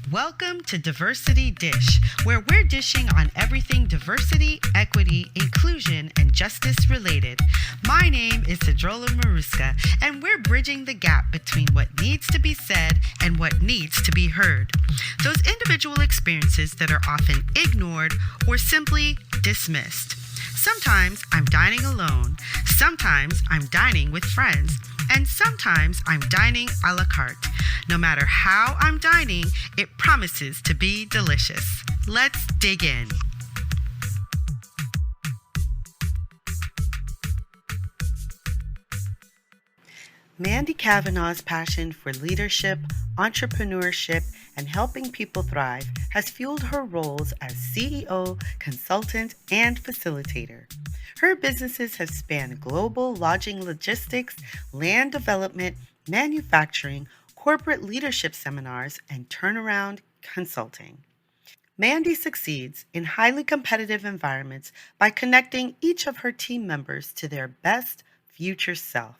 Welcome to Diversity Dish, where we're dishing on everything diversity, equity, inclusion, and justice related. My name is Sedruola Maruska, and we're bridging the gap between what needs to be said and what needs to be heard. Those individual experiences that are often ignored or simply dismissed. Sometimes I'm dining alone, sometimes I'm dining with friends, and sometimes I'm dining a la carte. No matter how I'm dining, it promises to be delicious. Let's dig in. Mandy Cavanaugh's passion for leadership, entrepreneurship, and helping people thrive has fueled her roles as CEO, consultant, and facilitator. Her businesses have spanned global lodging logistics, land development, manufacturing, corporate leadership seminars, and turnaround consulting. Mandy succeeds in highly competitive environments by connecting each of her team members to their best future self.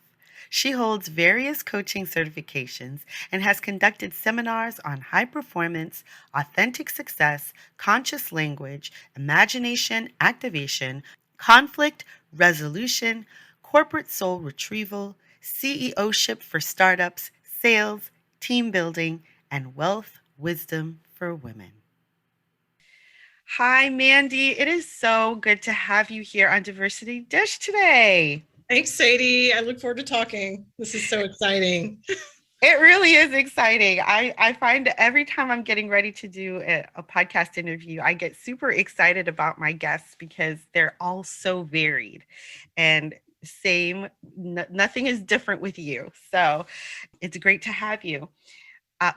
She holds various coaching certifications and has conducted seminars on high performance, authentic success, conscious language, imagination activation, conflict resolution, corporate soul retrieval, CEOship for startups, sales, team building, and wealth wisdom for women. Hi, Mandy. It is so good to have you here on Diversity Dish today. Thanks, Sadie. I look forward to talking. This is so exciting. It really is exciting. I find every time I'm getting ready to do a podcast interview, I get super excited about my guests because they're all so varied and nothing is different with you. So it's great to have you.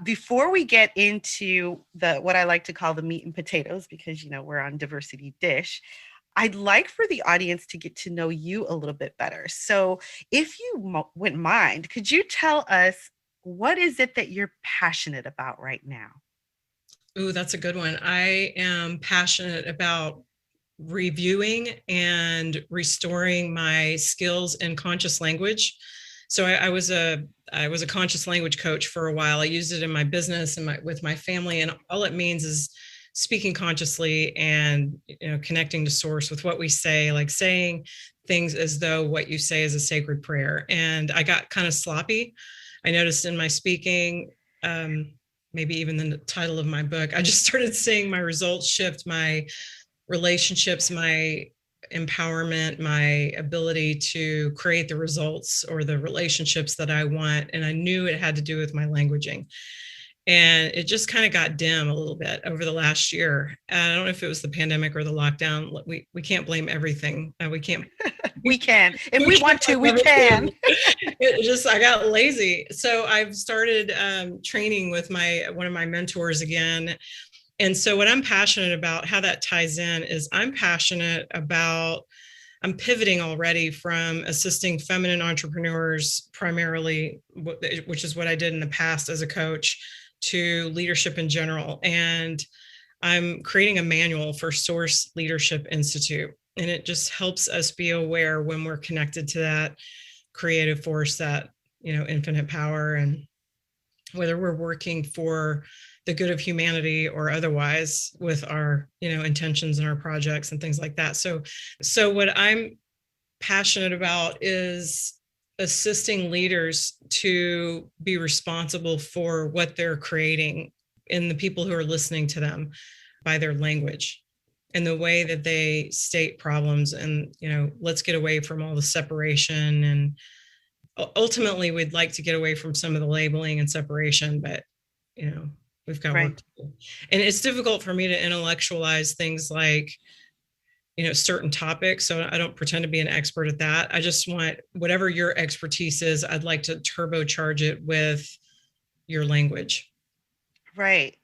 Before we get into the what I like to call the meat and potatoes, because we're on Diversity Dish, I'd like for the audience to get to know you a little bit better. So, if you wouldn't mind, could you tell us what is it that you're passionate about right now? Ooh, that's a good one. I am passionate about reviewing and restoring my skills in conscious language. So I was a conscious language coach for a while. I used it in my business and with my family, and all it means is speaking consciously and connecting to source with what we say, like saying things as though what you say is a sacred prayer. And I got kind of sloppy. I noticed in my speaking, maybe even the title of my book, I just started seeing my results shift, my relationships, my empowerment, my ability to create the results or the relationships that I want. And I knew it had to do with my languaging. And it just kind of got dim a little bit over the last year. I don't know if it was the pandemic or the lockdown. We can't blame everything. We can't. We can. If we want to, we can. I got lazy. So I've started training with one of my mentors again. And so what I'm passionate about, how that ties in, is I'm pivoting already from assisting feminine entrepreneurs primarily, which is what I did in the past as a coach, to leadership in general. And I'm creating a manual for Source Leadership Institute. And it just helps us be aware when we're connected to that creative force, that, infinite power, and whether we're working for the good of humanity or otherwise with our, intentions and our projects and things like that. So what I'm passionate about is assisting leaders to be responsible for what they're creating and the people who are listening to them by their language and the way that they state problems. And, let's get away from all the separation. And ultimately, we'd like to get away from some of the labeling and separation, but, we've got work to do. And it's difficult for me to intellectualize things like, certain topics. So I don't pretend to be an expert at that. I just want whatever your expertise is, I'd like to turbocharge it with your language. Right.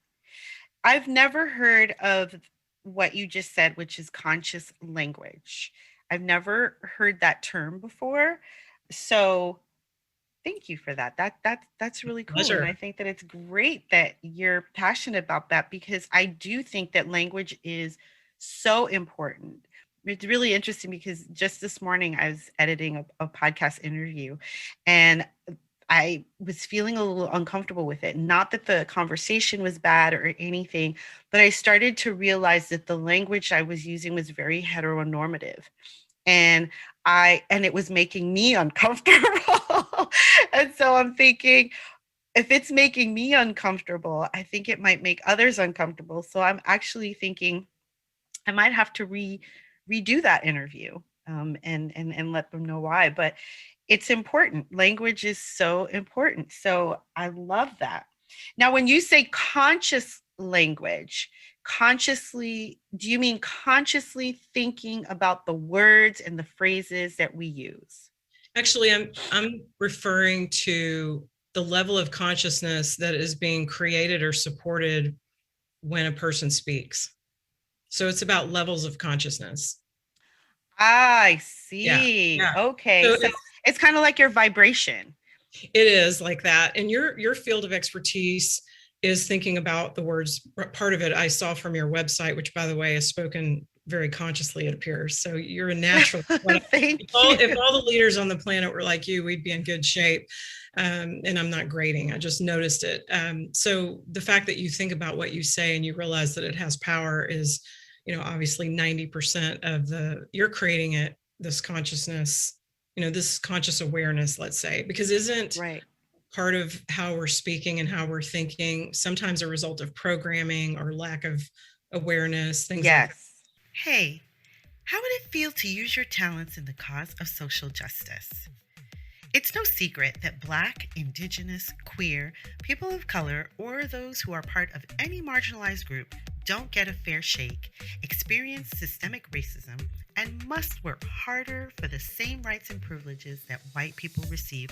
I've never heard of what you just said, which is conscious language. I've never heard that term before. So thank you for that. That's really cool. Pleasure. And I think that it's great that you're passionate about that, because I do think that language is so important. It's really interesting because just this morning I was editing a podcast interview, and I was feeling a little uncomfortable with it. Not that the conversation was bad or anything, but I started to realize that the language I was using was very heteronormative. And and it was making me uncomfortable. And so I'm thinking, if it's making me uncomfortable, I think it might make others uncomfortable. So I'm actually thinking I might have to redo that interview, and let them know why. But it's important. Language is so important. So I love that. Now, when you say conscious language, consciously, do you mean consciously thinking about the words and the phrases that we use? Actually, I'm referring to the level of consciousness that is being created or supported when a person speaks. So it's about levels of consciousness. I Yeah. see. Yeah. Okay. So So it's kind of like your vibration. it is like that. And your field of expertise is thinking about the words. Part of it I saw from your website, which by the way is spoken very consciously, it appears. So you're a natural. Thank If you. all the leaders on the planet were like you, we'd be in good shape. And I'm not grading, I just noticed it. So the fact that you think about what you say and you realize that it has power is, obviously 90% of you're creating it, this consciousness, this conscious awareness, let's say, because isn't Right. part of how we're speaking and how we're thinking sometimes a result of programming or lack of awareness, things like that. Yes. Hey, how would it feel to use your talents in the cause of social justice? It's no secret that Black, Indigenous, queer, people of color, or those who are part of any marginalized group don't get a fair shake, experience systemic racism, and must work harder for the same rights and privileges that white people receive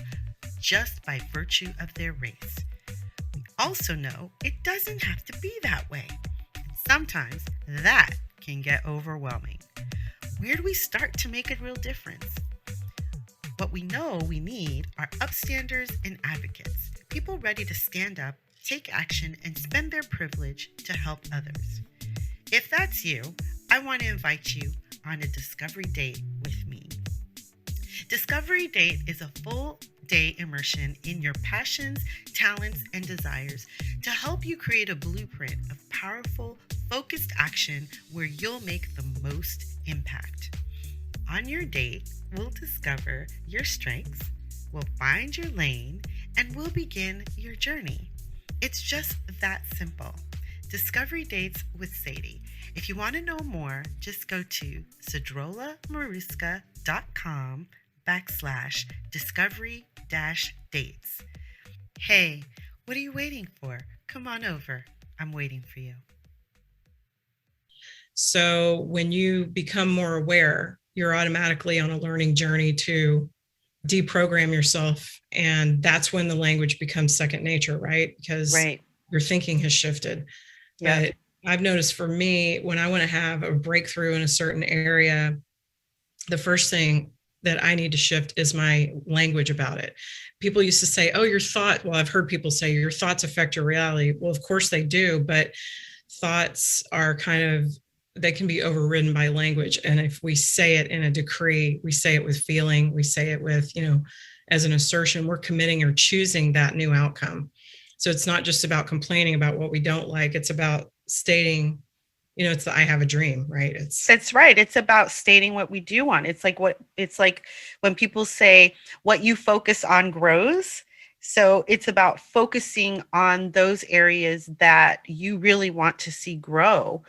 just by virtue of their race. We also know it doesn't have to be that way. And sometimes that can get overwhelming. Where do we start to make a real difference? What we know we need are upstanders and advocates, people ready to stand up, take action, and spend their privilege to help others. If that's you, I want to invite you on a discovery date with me. Discovery Date is a full day immersion in your passions, talents, and desires to help you create a blueprint of powerful, focused action where you'll make the most impact. On your date, we'll discover your strengths, we'll find your lane, and we'll begin your journey. It's just that simple. Discovery Dates with Sedie. If you want to know more, just go to sedruolamaruska.com/discovery dates. Hey, what are you waiting for? Come on over. I'm waiting for you. So when you become more aware, you're automatically on a learning journey to deprogram yourself. And that's when the language becomes second nature, right? Because Right. your thinking has shifted. Yeah. But I've noticed for me, when I want to have a breakthrough in a certain area, the first thing that I need to shift is my language about it. People used to say, oh, I've heard people say your thoughts affect your reality. Well, of course they do, but thoughts are they can be overridden by language. And if we say it in a decree, we say it with feeling, we say it with, as an assertion, we're committing or choosing that new outcome. So it's not just about complaining about what we don't like. It's about stating, it's the I have a dream, right? That's right. It's about stating what we do want. It's like when people say what you focus on grows. So it's about focusing on those areas that you really want to see grow,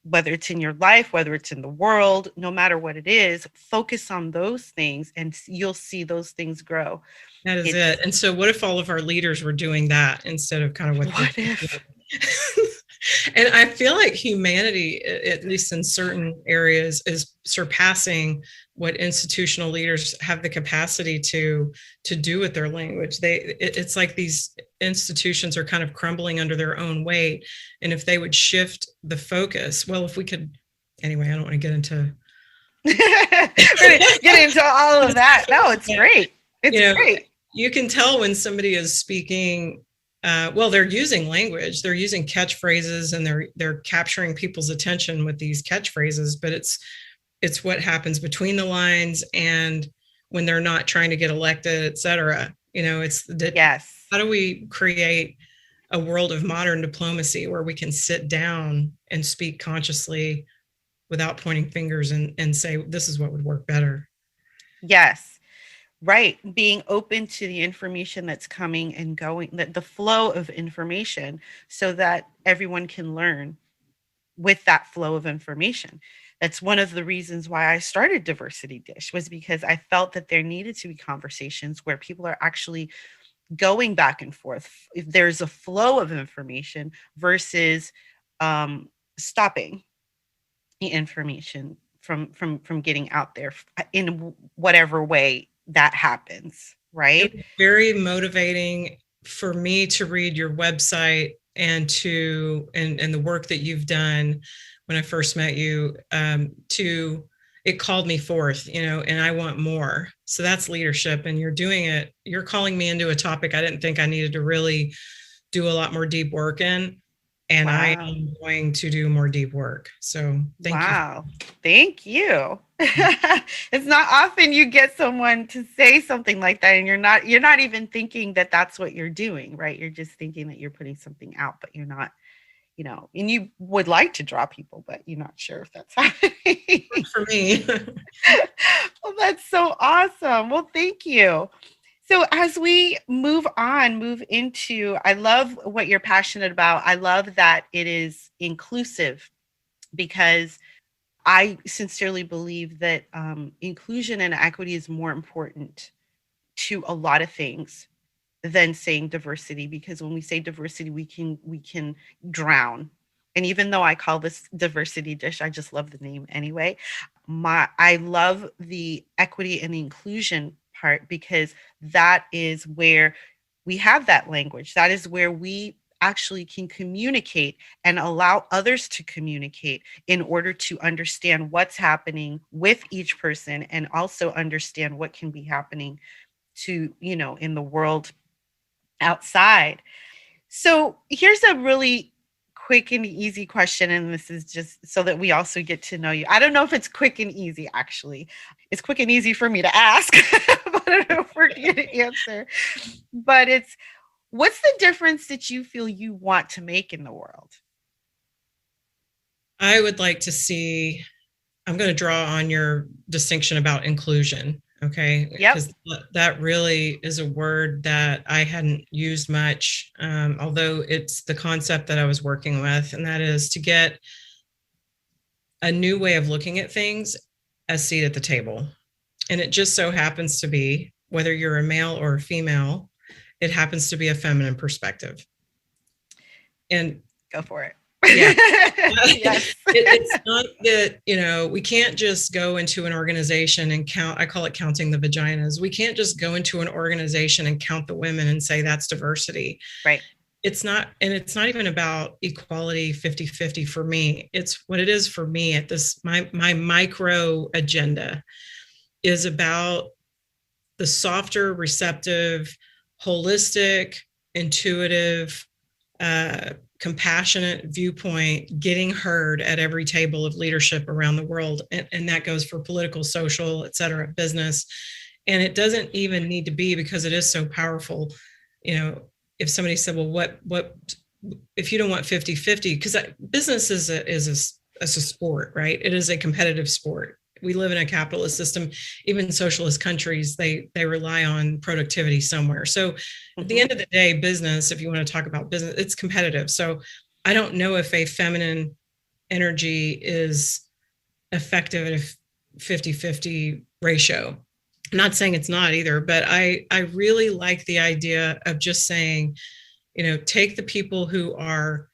whether it's in your life, whether it's in the world, no matter what it is, focus on those things and you'll see those things grow. That is it. And so what if all of our leaders were doing that instead of kind of What if? And I feel like humanity, at least in certain areas, is surpassing what institutional leaders have the capacity to do with their language. It's like these institutions are kind of crumbling under their own weight. And if they would shift the focus, well, if we could, anyway, I don't want to get into all of that. No, it's great. It's great. You can tell when somebody is speaking. They're using language, they're using catchphrases, and they're capturing people's attention with these catchphrases. But it's what happens between the lines and when they're not trying to get elected, et cetera. It's that. Yes. How do we create a world of modern diplomacy where we can sit down and speak consciously without pointing fingers and say, this is what would work better? Yes. Right. Being open to the information that's coming and going, the flow of information, so that everyone can learn with that flow of information. That's one of the reasons why I started Diversity Dish, was because I felt that there needed to be conversations where people are actually going back and forth. If there's a flow of information versus stopping the information from getting out there in whatever way that happens, It right? was very motivating for me to read your website and the work that you've done when I first met you. It called me forth, and I want more. So that's leadership, and you're doing it. You're calling me into a topic I didn't think I needed to really do a lot more deep work in, and I Wow. am going to do more deep work. So thank you. Wow. Thank you. It's not often you get someone to say something like that, and you're not even thinking that that's what you're doing, right? You're just thinking that you're putting something out, but you're not, and you would like to draw people, but you're not sure if that's happening. For me. Well, that's so awesome. Well, thank you. So as we move into, I love what you're passionate about. I love that it is inclusive, because I sincerely believe that inclusion and equity is more important to a lot of things than saying diversity, because when we say diversity, we can drown. And even though I call this Diversity Dish, I just love the name anyway. I love the equity and the inclusion part, because that is where we have that language. That is where we actually can communicate and allow others to communicate in order to understand what's happening with each person, and also understand what can be happening to, in the world outside. So here's a really quick and easy question, and this is just so that we also get to know you. I don't know if it's quick and easy, actually. It's quick and easy for me to ask, but I don't know for you to answer. But it's, what's the difference that you feel you want to make in the world? I would like to see, I'm going to draw on your distinction about inclusion. Okay. Yep. Because that really is a word that I hadn't used much, although it's the concept that I was working with, and that is to get a new way of looking at things, a seat at the table. And it just so happens to be, whether you're a male or a female, it happens to be a feminine perspective. And go for it. Yeah. Yes. It's not that, we can't just go into an organization and count. I call it counting the vaginas. We can't just go into an organization and count the women and say that's diversity. Right. It's not, and it's not even about equality 50-50 for me. It's what it is for me at this, my micro agenda is about the softer, receptive, holistic, intuitive, compassionate viewpoint getting heard at every table of leadership around the world. And that goes for political, social, et cetera, business. And it doesn't even need to be, because it is so powerful. If somebody said, well, what if you don't want 50-50, because business is a sport, right? It is a competitive sport. We live in a capitalist system. Even socialist countries, they rely on productivity somewhere. So at the end of the day, business, if you want to talk about business, it's competitive. So I don't know if a feminine energy is effective at a 50-50 ratio. I'm not saying it's not either, but I really like the idea of just saying, take the people who are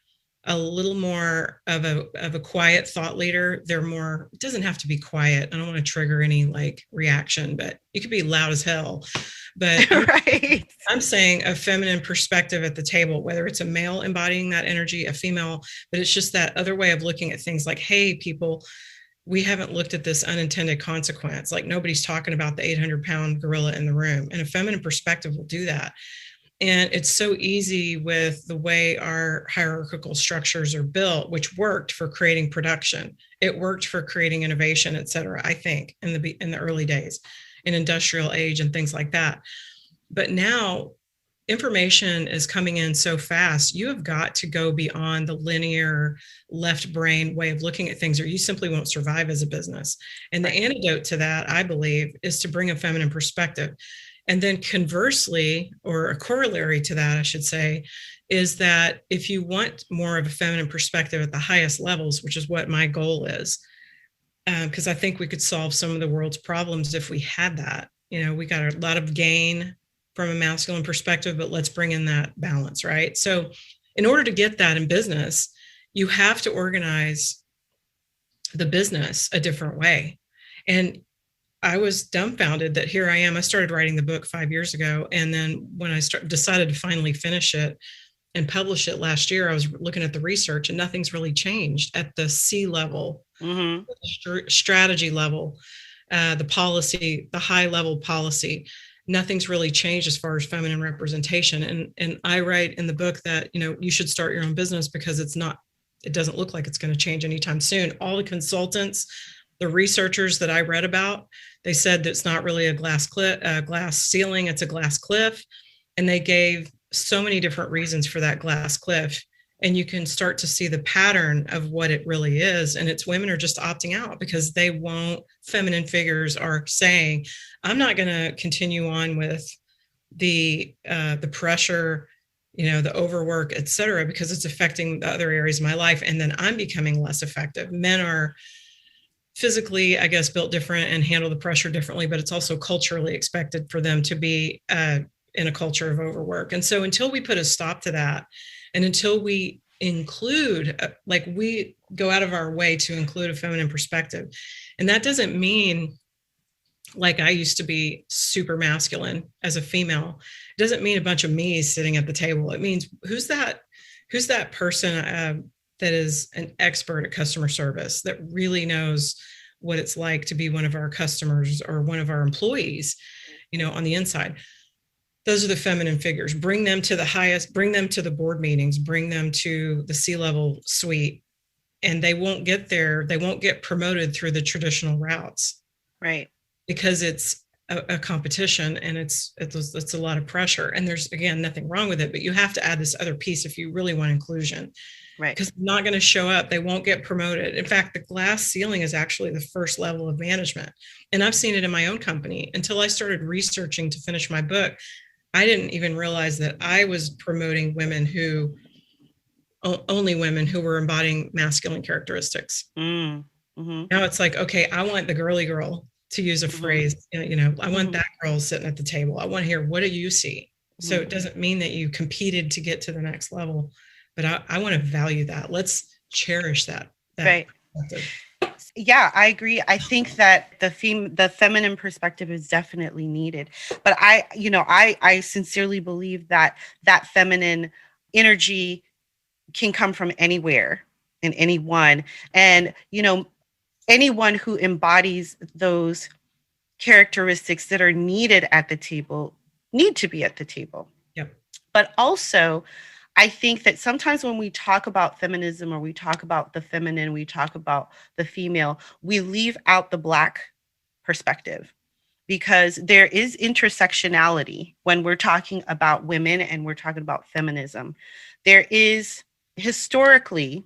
a little more of a quiet thought leader. They're more, it doesn't have to be quiet. I don't want to trigger any reaction, but you could be loud as hell. But right. I'm saying a feminine perspective at the table, whether it's a male embodying that energy, a female, but it's just that other way of looking at things like, hey, people, we haven't looked at this unintended consequence. Nobody's talking about the 800-pound gorilla in the room, and a feminine perspective will do that. And it's so easy with the way our hierarchical structures are built, which worked for creating production. It worked for creating innovation, et cetera, I think, in the early days, in industrial age and things like that. But now information is coming in so fast, you have got to go beyond the linear left brain way of looking at things, or you simply won't survive as a business. And the antidote to that, I believe, is to bring a feminine perspective. And then conversely, or a corollary to that, I should say, is that if you want more of a feminine perspective at the highest levels, which is what my goal is, because I think we could solve some of the world's problems if we had that. We got a lot of gain from a masculine perspective, but let's bring in that balance, right? So in order to get that in business, you have to organize the business a different way. And I was dumbfounded that here I am. I started writing the book 5 years ago. And then when I decided to finally finish it and publish it last year, I was looking at the research and nothing's really changed at the C level, strategy level, the policy, the high level policy. Nothing's really changed as far as feminine representation. And I write in the book that, you should start your own business because it doesn't look like it's going to change anytime soon. All the consultants, the researchers that I read about, they said that it's not really a glass ceiling, it's a glass cliff. And they gave so many different reasons for that glass cliff. And you can start to see the pattern of what it really is. And it's women are just opting out because feminine figures are saying, I'm not going to continue on with the pressure, the overwork, et cetera, because it's affecting the other areas of my life. And then I'm becoming less effective. Men are physically, I guess, built different and handle the pressure differently, but it's also culturally expected for them to be in a culture of overwork. And so until we put a stop to that, and until we include, we go out of our way to include a feminine perspective. And that doesn't mean like I used to be super masculine as a female. It doesn't mean a bunch of me's sitting at the table. It means who's that person that is an expert at customer service, that really knows what it's like to be one of our customers or one of our employees, on the inside. Those are the feminine figures. Bring them to the highest, bring them to the board meetings, bring them to the C-level suite, and they won't get there. They won't get promoted through the traditional routes. Right. Because it's a competition and it's a lot of pressure. And there's, again, nothing wrong with it, but you have to add this other piece if you really want inclusion. Right. Because they're not going to show up. They won't get promoted. In fact, the glass ceiling is actually the first level of management. And I've seen it in my own company. Until I started researching to finish my book, I didn't even realize that I was promoting only women who were embodying masculine characteristics. Mm-hmm. Now it's like, okay, I want the girly girl, to use a phrase, I want that girl sitting at the table. I want to hear, what do you see? So it doesn't mean that you competed to get to the next level, but I want to value that. Let's cherish that. Right. Yeah, I agree. I think that the feminine perspective is definitely needed, but I sincerely believe that feminine energy can come from anywhere and anyone, and anyone who embodies those characteristics that are needed at the table need to be at the table. Yep. But also, I think that sometimes when we talk about feminism or we talk about the feminine, we talk about the female, we leave out the Black perspective, because there is intersectionality when we're talking about women and we're talking about feminism. There is, historically,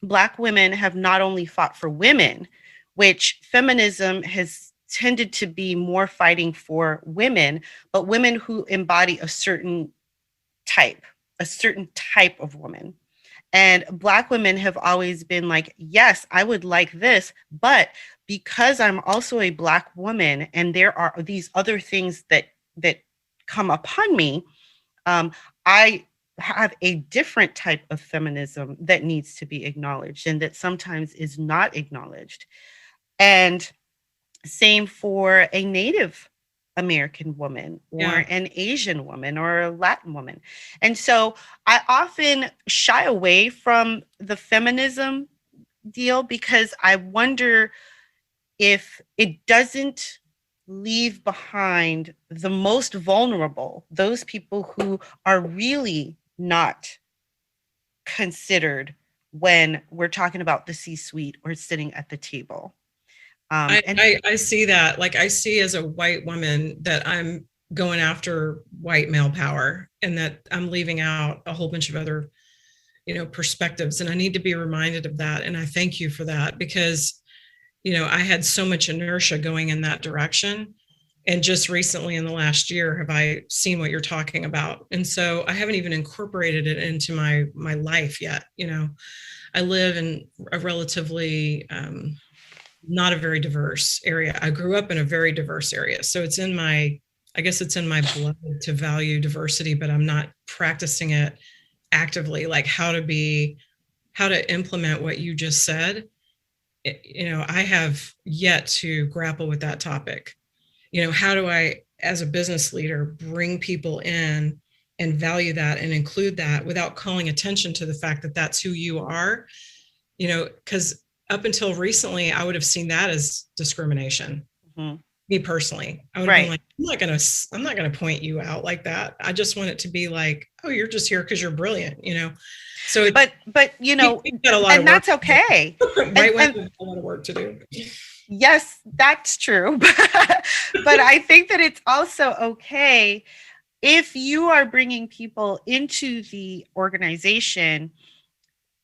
Black women have not only fought for women, which feminism has tended to be more fighting for women, but women who embody a certain type of woman. And Black women have always been like, yes, I would like this, but because I'm also a Black woman and there are these other things that come upon me, I have a different type of feminism that needs to be acknowledged and that sometimes is not acknowledged. And same for a Native American woman or an Asian woman or a Latin woman. And so I often shy away from the feminism deal because I wonder if it doesn't leave behind the most vulnerable, those people who are really not considered when we're talking about the C-suite or sitting at the table. I see that. Like, I see as a white woman that I'm going after white male power, and that I'm leaving out a whole bunch of other, perspectives. And I need to be reminded of that. And I thank you for that, because, I had so much inertia going in that direction. And just recently in the last year have I seen what you're talking about. And so I haven't even incorporated it into my life yet. I live in a relatively not a very diverse area. I grew up in a very diverse area. So I guess it's in my blood to value diversity, but I'm not practicing it actively, like how to implement what you just said. I have yet to grapple with that topic. How do I, as a business leader, bring people in and value that and include that without calling attention to the fact that that's who you are? Because up until recently, I would have seen that as discrimination. Mm-hmm. Me personally, I would have been like, I'm not gonna point you out like that. I just want it to be like, oh, you're just here because you're brilliant, So, but and that's okay. Right, and a lot of work to do. Yes, that's true. But I think that it's also okay if you are bringing people into the organization,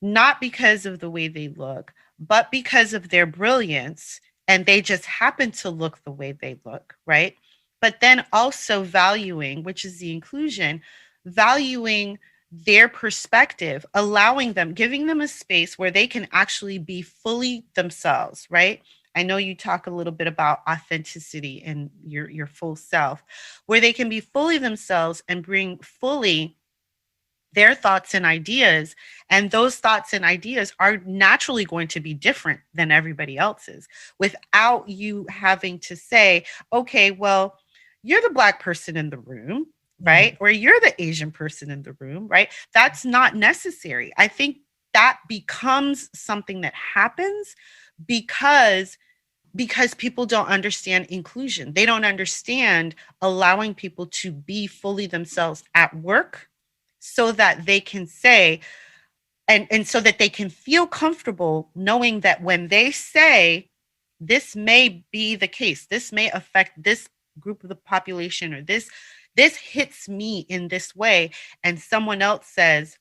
not because of the way they look, but because of their brilliance, and they just happen to look the way they look, right? But then also valuing, which is the inclusion, valuing their perspective, allowing them, giving them a space where they can actually be fully themselves, right? I know you talk a little bit about authenticity and your full self, where they can be fully themselves and bring fully their thoughts and ideas. And those thoughts and ideas are naturally going to be different than everybody else's, without you having to say, okay, well, you're the Black person in the room, right? Mm-hmm. Or you're the Asian person in the room, right? That's not necessary. I think that becomes something that happens because people don't understand inclusion. They don't understand allowing people to be fully themselves at work, so that they can say, and so that they can feel comfortable knowing that when they say, this may be the case, this may affect this group of the population, or this hits me in this way, and someone else says,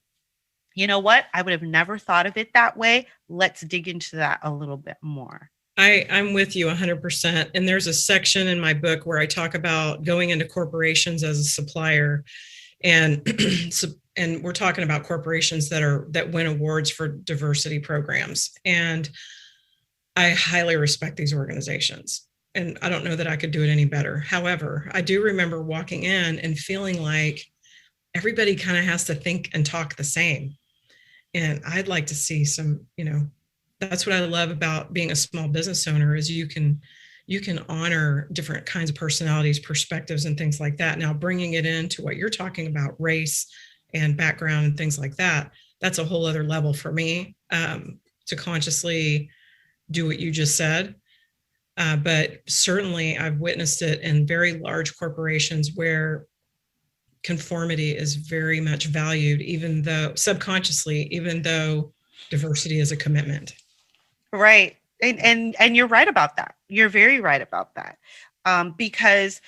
you know what, I would have never thought of it that way. Let's dig into that a little bit more. I'm with you 100%. And there's a section in my book where I talk about going into corporations as a supplier. And we're talking about corporations that win awards for diversity programs. And I highly respect these organizations. And I don't know that I could do it any better. However, I do remember walking in and feeling like everybody kind of has to think and talk the same. And I'd like to see some, that's what I love about being a small business owner, is you can honor different kinds of personalities, perspectives, and things like that. Now, bringing it into what you're talking about, race and background and things like that, that's a whole other level for me, to consciously do what you just said. But certainly I've witnessed it in very large corporations where conformity is very much valued, even though subconsciously, even though diversity is a commitment. Right. And you're right about that. You're very right about that. Because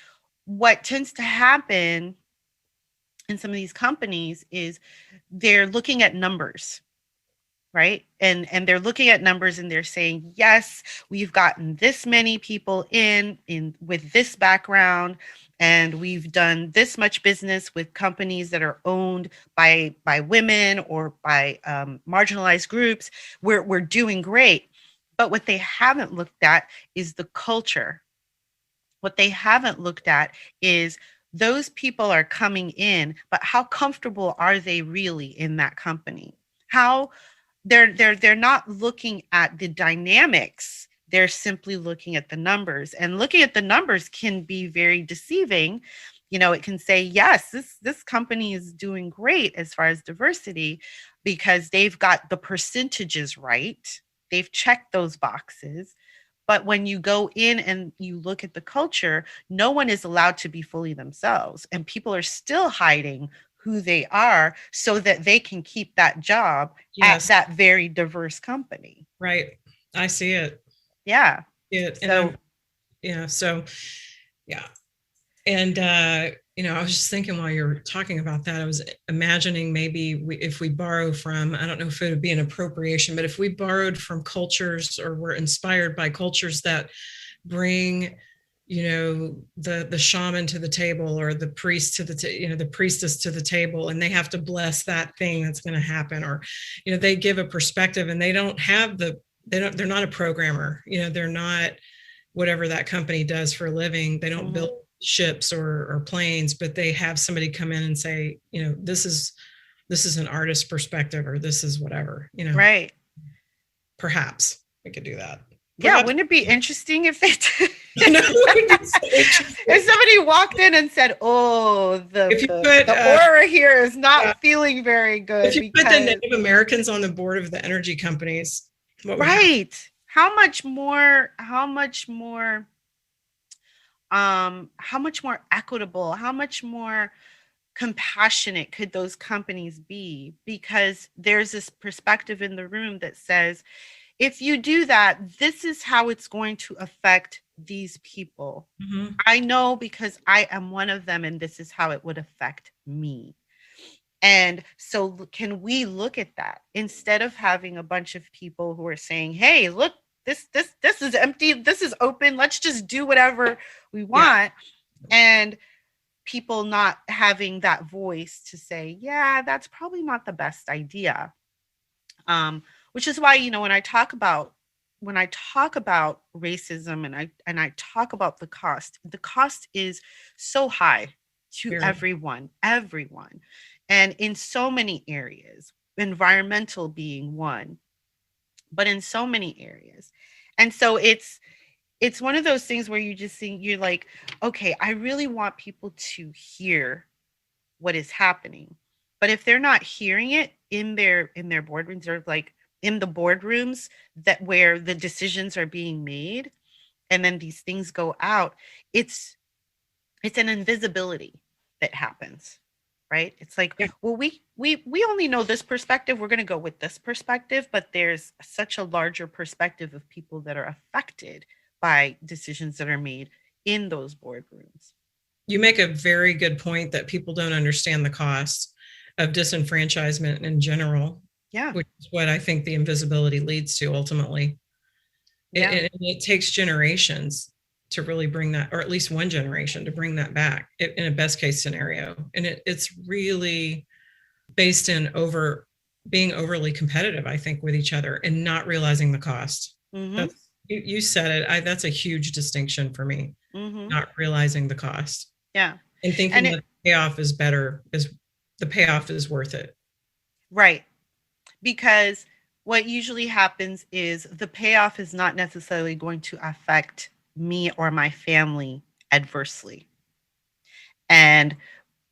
what tends to happen in some of these companies is they're looking at numbers, right? And they're looking at numbers and they're saying, yes, we've gotten this many people in with this background, and we've done this much business with companies that are owned by women or by marginalized groups. We're doing great. But what they haven't looked at is the culture. What they haven't looked at is those people are coming in, but how comfortable are they really in that company? How they're not looking at the dynamics. They're simply looking at the numbers, and looking at the numbers can be very deceiving. It can say, yes, this company is doing great as far as diversity because they've got the percentages right. They've checked those boxes. But when you go in and you look at the culture, no one is allowed to be fully themselves. And people are still hiding who they are so that they can keep that job at that very diverse company. Right. I see it. Yeah. Yeah. And, I was just thinking while you're talking about that, I was imagining maybe if we borrow from, I don't know if it would be an appropriation, but if we borrowed from cultures or were inspired by cultures that bring, the shaman to the table, or the priest to the priestess to the table, and they have to bless that thing that's going to happen, or, they give a perspective, and they're not a programmer, they're not whatever that company does for a living. They don't build ships or planes, but they have somebody come in and say, this is an artist's perspective, or this is whatever, Right. Perhaps we could do that. Yeah, wouldn't it be interesting if they did? So if somebody walked in and said, "Oh, the aura here is not feeling very good." If you put the Native Americans on the board of the energy companies, right? How much more equitable, how much more compassionate could those companies be? Because there's this perspective in the room that says, if you do that, this is how it's going to affect these people. Mm-hmm. I know because I am one of them, and this is how it would affect me. And so can we look at that instead of having a bunch of people who are saying, hey, look, this is empty, this is open, let's just do whatever we want. Yeah. And people not having that voice to say, yeah, that's probably not the best idea. Which is why, when I talk about racism, and I talk about the cost is so high to everyone. And in so many areas, environmental being one, but in so many areas. And so it's one of those things where you just think, you're like, okay, I really want people to hear what is happening. But if they're not hearing it in their boardrooms, or like in the boardrooms that where the decisions are being made, and then these things go out, it's an invisibility that happens, right? It's like, well, we only know this perspective, we're going to go with this perspective, but there's such a larger perspective of people that are affected by decisions that are made in those boardrooms. You make a very good point that people don't understand the cost of disenfranchisement in general. Yeah. Which is what I think the invisibility leads to ultimately. Yeah. It takes generations to really bring that, or at least one generation to bring that back in a best case scenario. And it's really based in being overly competitive, I think, with each other and not realizing the cost. Mm-hmm. You said it. That's a huge distinction for me. Mm-hmm. Not realizing the cost. Yeah. And thinking that the payoff is better, the payoff is worth it. Right. Because what usually happens is the payoff is not necessarily going to affect me or my family adversely. And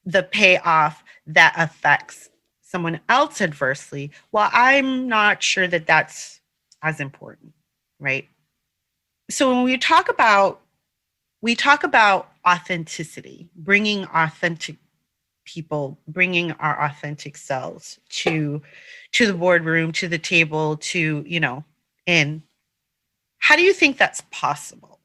the payoff that affects someone else adversely, well, I'm not sure that that's as important, right? So when we talk about authenticity, bringing authentic people, bringing our authentic selves to the boardroom, to the table, to, in, how do you think that's possible?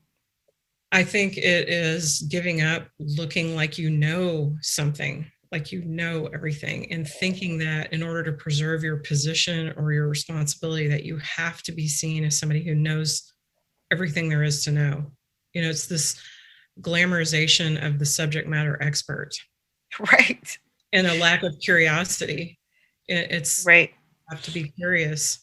I think it is giving up looking like you know something, like you know everything, and thinking that in order to preserve your position or your responsibility, that you have to be seen as somebody who knows everything there is to know. It's this glamorization of the subject matter expert. Right. And a lack of curiosity. It's right. You have to be curious.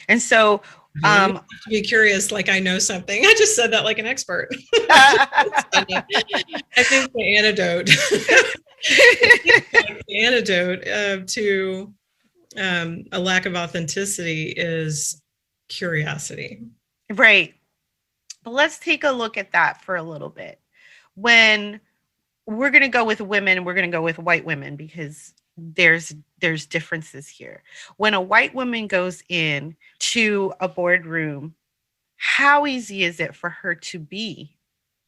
And so you have to be curious, like I know something. I just said that like an expert. I think the antidote to a lack of authenticity is curiosity. Right. But let's take a look at that for a little bit. When we're going to go with women, we're going to go with white women because there's differences here. When a white woman goes in to a boardroom, how easy is it for her to be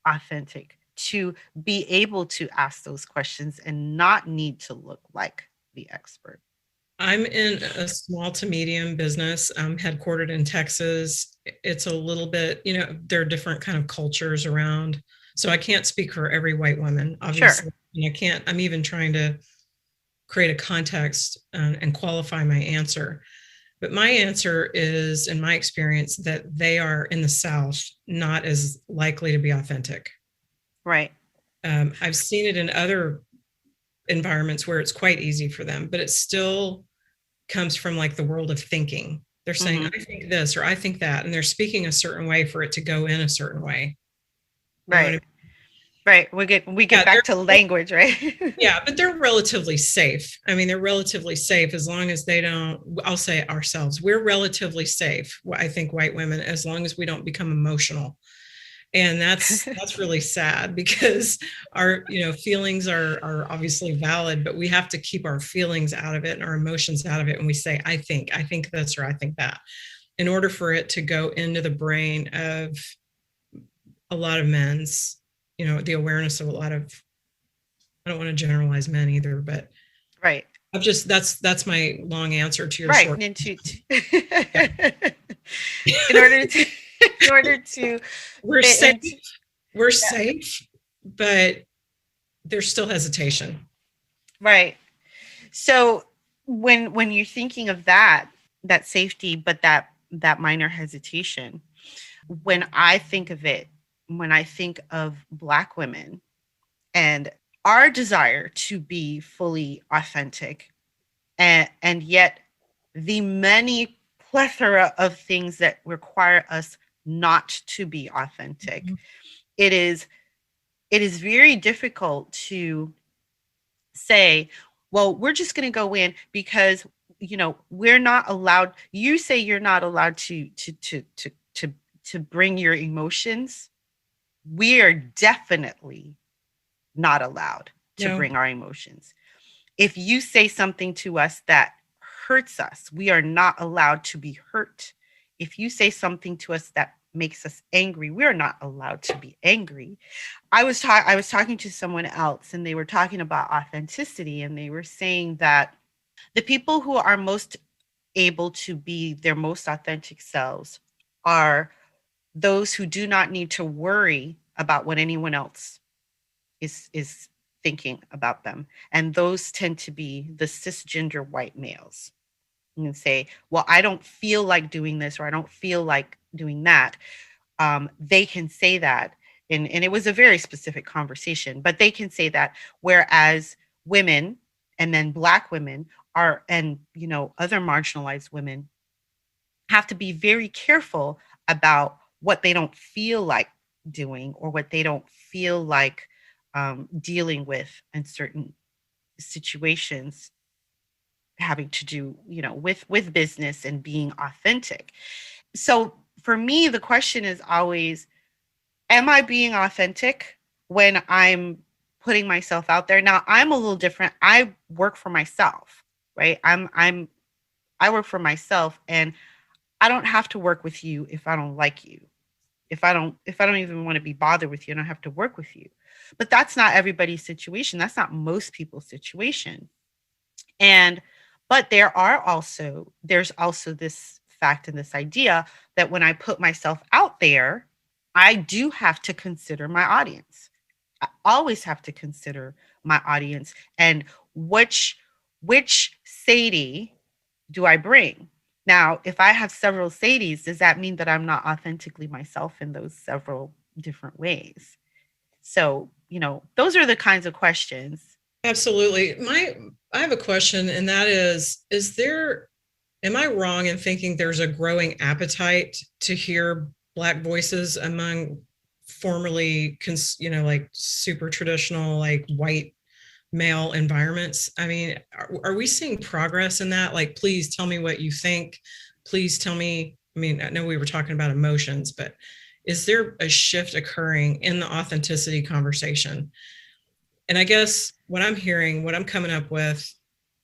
authentic, to be able to ask those questions and not need to look like the expert? I'm in a small to medium business, headquartered in Texas. It's a little bit, there are different kind of cultures around So I can't speak for every white woman, obviously. Sure. And I can't, I'm even trying to create a context and qualify my answer. But my answer is, in my experience, that they are in the South not as likely to be authentic. Right. I've seen it in other environments where it's quite easy for them, but it still comes from like the world of thinking. They're saying, I think this or I think that, and they're speaking a certain way for it to go in a certain way. You know what I Right. mean? Right. We get back to language, right? Yeah, but they're relatively safe. I mean, they're relatively safe as long as they don't, I'll say ourselves, we're relatively safe. I think white women, as long as we don't become emotional. And that's really sad because our, feelings are obviously valid, but we have to keep our feelings out of it and our emotions out of it. And we say, I think this, or I think that, in order for it to go into the brain of a lot of men's, the awareness of a lot of, I don't want to generalize men either, but right. that's my long answer to your Right. short. In order to in order to We're fit safe. into, We're safe, but there's still hesitation. right. So when you're thinking of that safety, but that minor hesitation, when I think of it, when I think of Black women and our desire to be fully authentic, and yet the many plethora of things that require us not to be authentic, it is very difficult to say, well, we're just going to go in because we're not allowed. You say you're not allowed to bring your emotions. We are definitely not allowed to No. bring our emotions. If you say something to us that hurts us, we are not allowed to be hurt. If you say something to us that makes us angry, we are not allowed to be angry. I was talking to someone else, and they were talking about authenticity, and they were saying that the people who are most able to be their most authentic selves are those who do not need to worry about what anyone else is thinking about them. And those tend to be the cisgender white males. You can say, well, I don't feel like doing this, or I don't feel like doing that. They can say that. And it was a very specific conversation, but they can say that. Whereas women, and then Black women are, and, other marginalized women have to be very careful about what they don't feel like doing, or what they don't feel like dealing with in certain situations having to do, with business and being authentic. So for me, the question is always, am I being authentic when I'm putting myself out there? Now, I'm a little different. I work for myself, right? I work for myself, and I don't have to work with you if I don't like you. If I don't even want to be bothered with you, I don't have to work with you. But that's not everybody's situation. That's not most people's situation. And but there's also this fact and this idea that when I put myself out there, I do have to consider my audience. I always have to consider my audience, and which Sadie do I bring? Now, if I have several Sadies, does that mean that I'm not authentically myself in those several different ways? So, those are the kinds of questions. Absolutely. I have a question, and that is there, am I wrong in thinking there's a growing appetite to hear Black voices among formerly, like super traditional, like white male environments? I mean, are we seeing progress in that? Like, please tell me what you think. Please tell me. I mean, I know we were talking about emotions, but is there a shift occurring in the authenticity conversation? And I guess what I'm hearing, what I'm coming up with,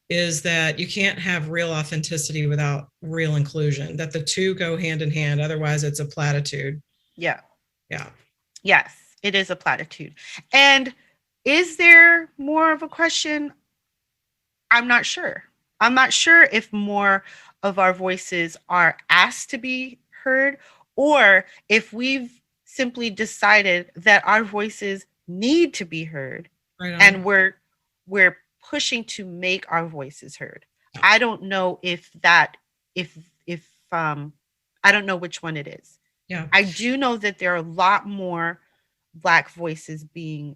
is that you can't have real authenticity without real inclusion, that the two go hand in hand. Otherwise, it's a platitude. Yeah. Yeah. Yes, it is a platitude. And is there more of a question? I'm not sure. I'm not sure if more of our voices are asked to be heard, or if we've simply decided that our voices need to be heard, Right on. and we're pushing to make our voices heard. I don't know if that if I don't know which one it is. Yeah. I do know that there are a lot more Black voices being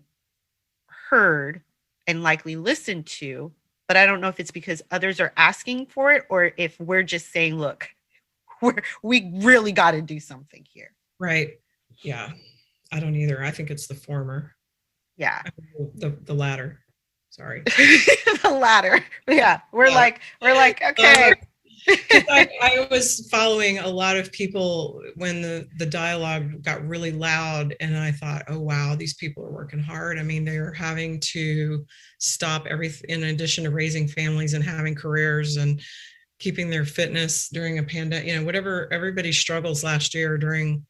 heard and likely listened to, but I don't know if it's because others are asking for it or if we're just saying, look, we really got to do something here. Right. Yeah. I don't either. I think it's the former. Yeah. The latter. Sorry. The latter. Yeah. We're like, okay. I was following a lot of people when the dialogue got really loud, and I thought, oh wow, these people are working hard. I mean, they're having to stop everything in addition to raising families and having careers and keeping their fitness during a pandemic, you know, whatever everybody struggles last year during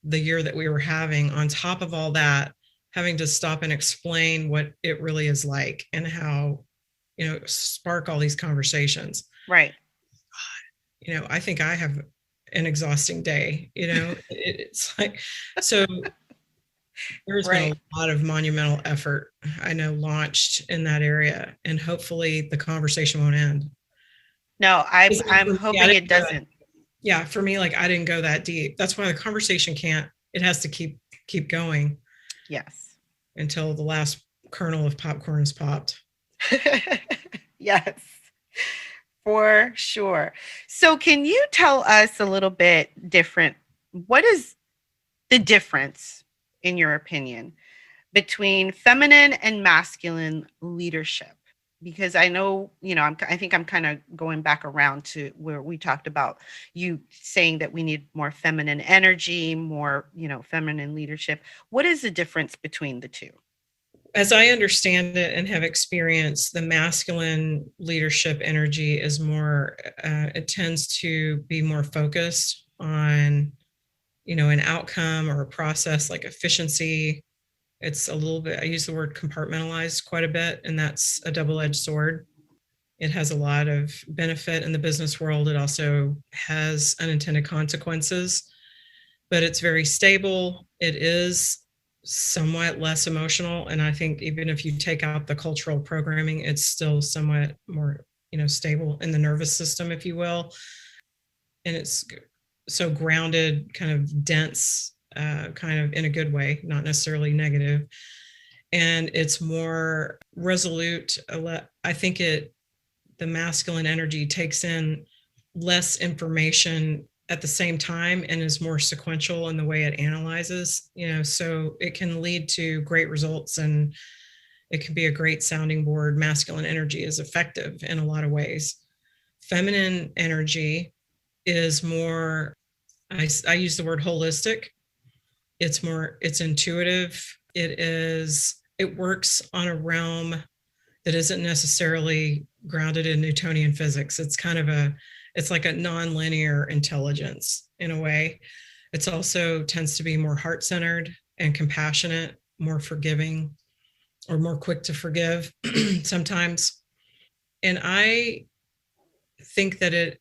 the year that we were having. On top of all that, having to stop and explain what it really is like and how, you know, spark all these conversations. Right. You know, I think I have an exhausting day, you know, it's like, so there's been a lot of monumental effort, I know, launched in that area, and hopefully the conversation won't end. No, I'm hoping it doesn't. Yeah, for me, like I didn't go that deep. That's why the conversation it has to keep going. Yes. Until the last kernel of popcorn is popped. Yes. For sure. So can you tell us a little bit different? What is the difference, in your opinion, between feminine and masculine leadership? Because I know, you know, I think I'm kind of going back around to where we talked about you saying that we need more feminine energy, more, you know, feminine leadership. What is the difference between the two? As I understand it and have experienced, the masculine leadership energy is more, it tends to be more focused on, you know, an outcome or a process like efficiency. It's a little bit, I use the word compartmentalized quite a bit, and that's a double-edged sword. It has a lot of benefit in the business world. It also has unintended consequences, but it's very stable. It is somewhat less emotional. And I think even if you take out the cultural programming, it's still somewhat more, you know, stable in the nervous system, if you will. And it's so grounded, kind of dense, kind of in a good way, not necessarily negative. And it's more resolute. I think the masculine energy takes in less information at the same time and is more sequential in the way it analyzes, you know, so it can lead to great results and it can be a great sounding board. Masculine energy is effective in a lot of ways. Feminine energy is more, I use the word holistic. It's intuitive. It works on a realm that isn't necessarily grounded in Newtonian physics. It's like a non-linear intelligence in a way. It's also tends to be more heart-centered and compassionate, more forgiving, or more quick to forgive sometimes. And I think that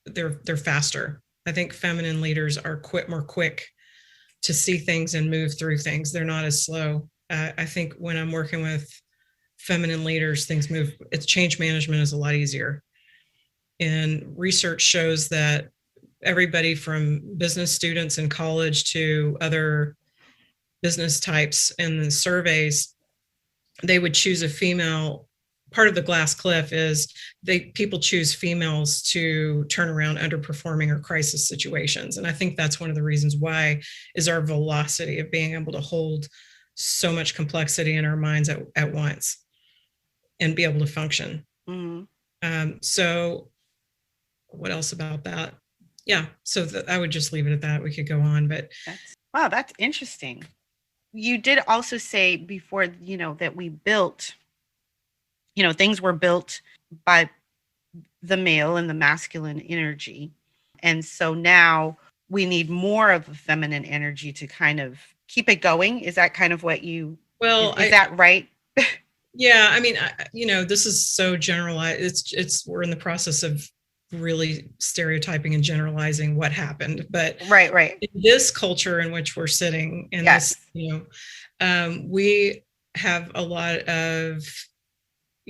they're faster. I think feminine leaders are more quick to see things and move through things. They're not as slow. I think when I'm working with feminine leaders, things move. It's change management is a lot easier. And research shows that everybody from business students in college to other business types in the surveys, they would choose a female. Part of the glass cliff is people choose females to turn around underperforming or crisis situations. And I think that's one of the reasons why is our velocity of being able to hold so much complexity in our minds at once and be able to function. Mm-hmm. So what else about that? Yeah. So I would just leave it at that. We could go on, but. That's interesting. You did also say before, you know, that we built, you know, things were built by the male and the masculine energy. And so now we need more of a feminine energy to kind of keep it going. Is that kind of what is that right? Yeah. I mean, you know, this is so generalized. We're in the process of really stereotyping and generalizing what happened, but Right. in this culture in which we're sitting, and Yes. this, we have a lot of,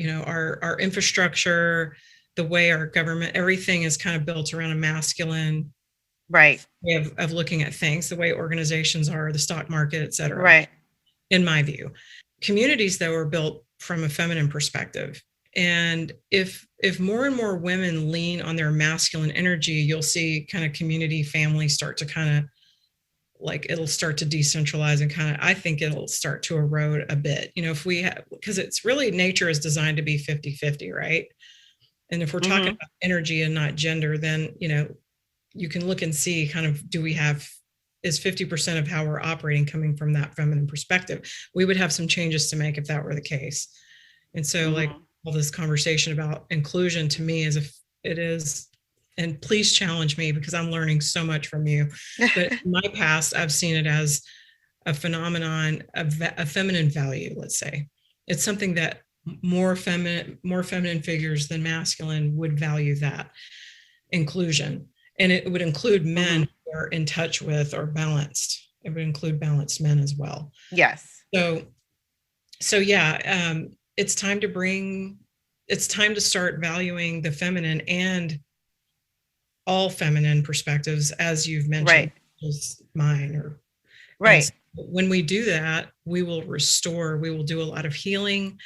our infrastructure, the way our government, everything is kind of built around a masculine Right. way of looking at things, the way organizations are, the stock market, et cetera. Right. In my view, communities, though, are built from a feminine perspective. And if more and more women lean on their masculine energy, you'll see kind of community, family start to kind of like, it'll start to decentralize and kind of, I think it'll start to erode a bit, if we have, because it's really, nature is designed to be 50-50, right? And if we're talking about energy and not gender, then, you can look and see kind of, is 50% of how we're operating coming from that feminine perspective? We would have some changes to make if that were the case. And so like all this conversation about inclusion to me is it is, and please challenge me because I'm learning so much from you. But in my past, I've seen it as a phenomenon of a feminine value, let's say. It's something that more feminine figures than masculine would value, that inclusion. And it would include men who are in touch with or balanced. It would include balanced men as well. Yes. So yeah, it's time to start valuing the feminine and all feminine perspectives, as you've mentioned, is mine. Right. So when we do that, we will do a lot of healing.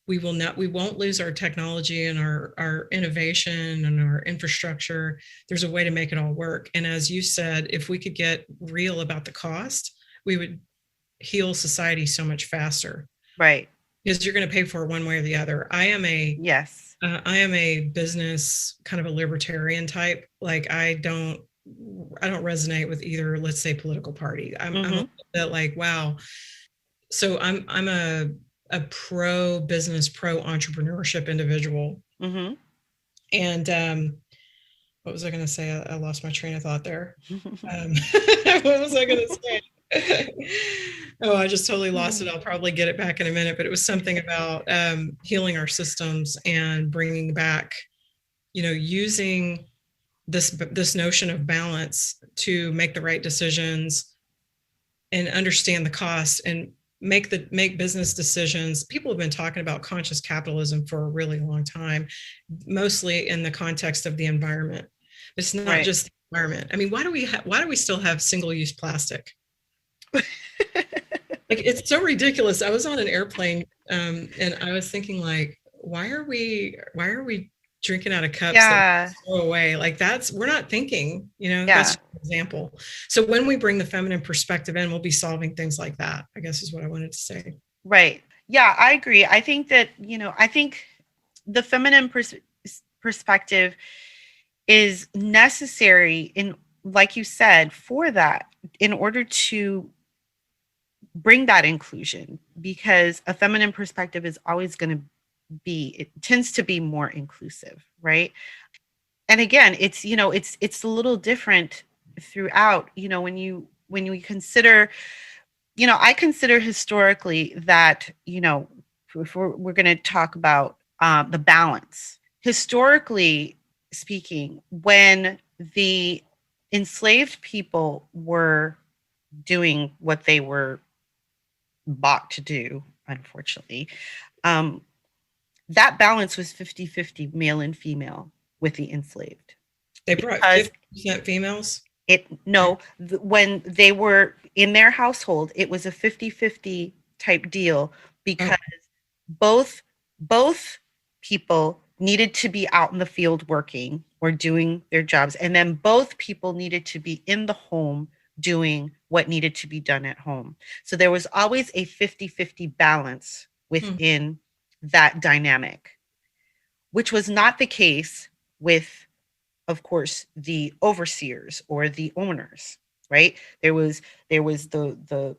We won't lose our technology and our innovation and our infrastructure. There's a way to make it all work. And as you said, if we could get real about the cost, we would heal society so much faster. Right. Because you're going to pay for it one way or the other. I am a business kind of a libertarian type. Like I don't resonate with either, let's say, political party. I'm a bit like, wow. So I'm a pro business, pro entrepreneurship individual. And what was I going to say? I lost my train of thought there. What was I going to say? Oh, I just totally lost it. I'll probably get it back in a minute, but it was something about healing our systems and bringing back, using this notion of balance to make the right decisions and understand the cost and make business decisions. People have been talking about conscious capitalism for a really long time, mostly in the context of the environment. It's not just the environment. I mean, why do we still have single-use plastic? Like, it's so ridiculous. I was on an airplane and I was thinking, like, why are we drinking out of cups that throw away? Like, we're not thinking, that's an example. So when we bring the feminine perspective in, we'll be solving things like that, I guess is what I wanted to say. Right. Yeah, I agree. I think that, I think the feminine perspective is necessary like you said, for that, in order to bring that inclusion, because a feminine perspective is always going to it tends to be more inclusive, right? And again, it's a little different throughout, when you consider, I consider historically that, if we're going to talk about the balance, historically speaking, when the enslaved people were doing what they were bought to do, unfortunately, that balance was 50-50 male and female with the enslaved. They brought 50% females? When they were in their household, it was a 50-50 type deal, because both people needed to be out in the field working or doing their jobs, and then both people needed to be in the home doing what needed to be done at home. So there was always a 50-50 balance within that dynamic, which was not the case with, of course, the overseers or the owners, right? There was the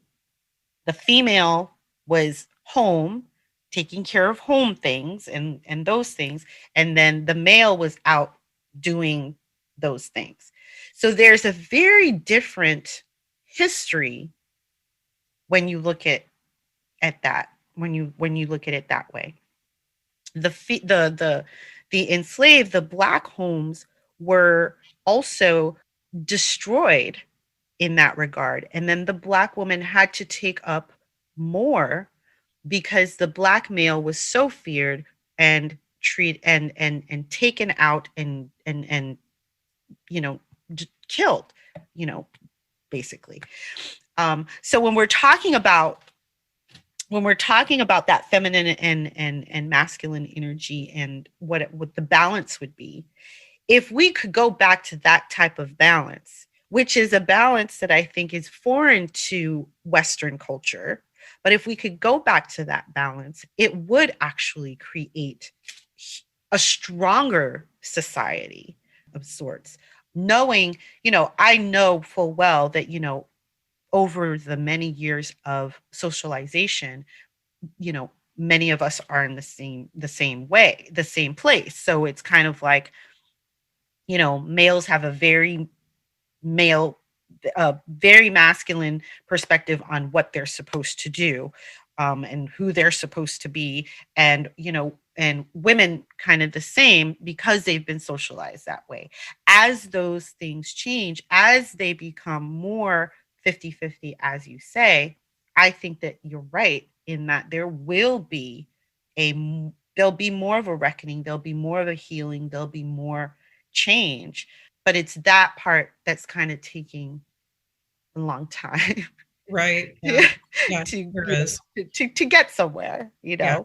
female was home, taking care of home things and those things, and then the male was out doing those things. So there's a very different history when you look at that, when you look at it that way. The enslaved, the Black homes were also destroyed in that regard. And then the Black woman had to take up more because the Black male was so feared and treat and taken out and you know killed, you know, basically. So when we're talking about that feminine and masculine energy and what the balance would be, if we could go back to that type of balance, which is a balance that I think is foreign to Western culture, but if we could go back to that balance, it would actually create a stronger society of sorts. Knowing, I know full well that, over the many years of socialization, many of us are in the same way, the same place. So it's kind of like, males have a male very masculine perspective on what they're supposed to do, and who they're supposed to be, and and women kind of the same because they've been socialized that way. As those things change, as they become more 50-50, as you say, I think that you're right in that a there'll be more of a reckoning, there'll be more of a healing, there'll be more change, but it's that part that's kind of taking a long time Right. Yeah. Yeah. to, There is. to get somewhere, Yeah.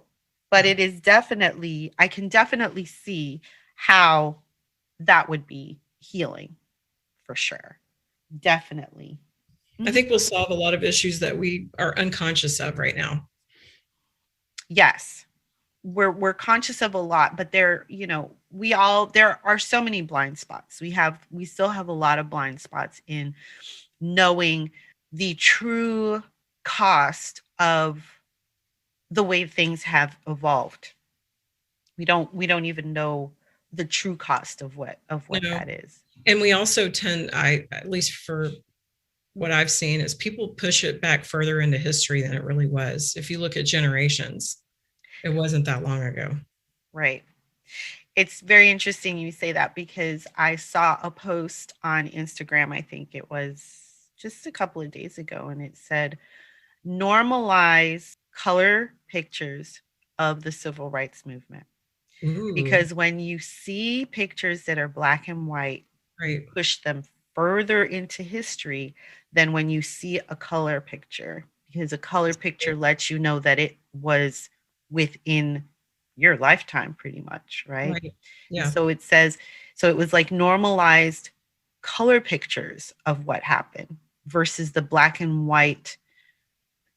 but Yeah. it is definitely, I can definitely see how that would be healing for sure. Definitely. I Mhm. think we'll solve a lot of issues that we are unconscious of right now. Yes. We're conscious of a lot, but there are so many blind spots. We still have a lot of blind spots in knowing the true cost of the way things have evolved. We don't even know the true cost of what No. that is. And we also at least for what I've seen, is people push it back further into history than it really was. If you look at generations, it wasn't that long ago. Right. It's very interesting you say that because I saw a post on Instagram, I think it was just a couple of days ago, and it said normalize color pictures of the civil rights movement. Ooh, Because when you see pictures that are black and white, you right. push them further into history than when you see a color picture, because a color picture lets you know that it was within your lifetime pretty much, right? Right. And Yeah. so it was like normalized color pictures of what happened versus the black and white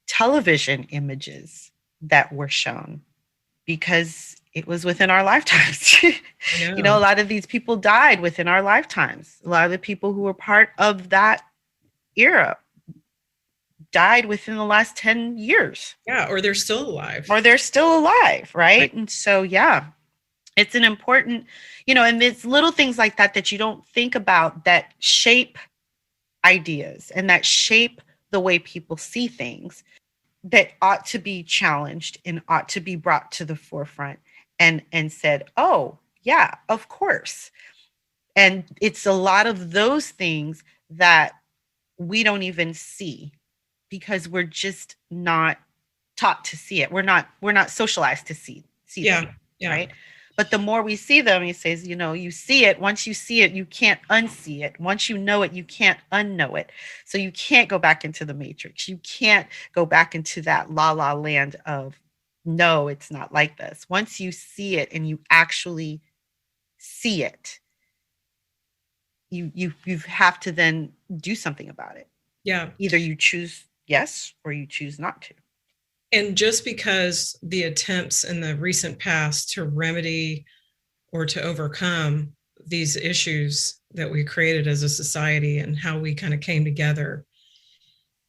television images that were shown because it was within our lifetimes. I A know. lot of these people died within our lifetimes. A lot of the people who were part of that era died within the last 10 years, Yeah. Or they're still alive. or they're still alive, Right. right? And so, yeah, it's an important, and it's little things like that that you don't think about that shape ideas and that shape the way people see things, that ought to be challenged and ought to be brought to the forefront and said, oh yeah, of course. And it's a lot of those things that we don't even see because we're just not taught to see it. We're not socialized to see Yeah. them, Yeah. right? But the more we see them, he says, you see it. Once you see it, you can't unsee it. Once you know it, you can't unknow it. So you can't go back into the matrix. You can't go back into that la la land of, no, it's not like this. Once you see it and you actually see it, you have to then do something about it. Yeah. Either you choose yes or you choose not to. And just because the attempts in the recent past to remedy or to overcome these issues that we created as a society and how we kind of came together,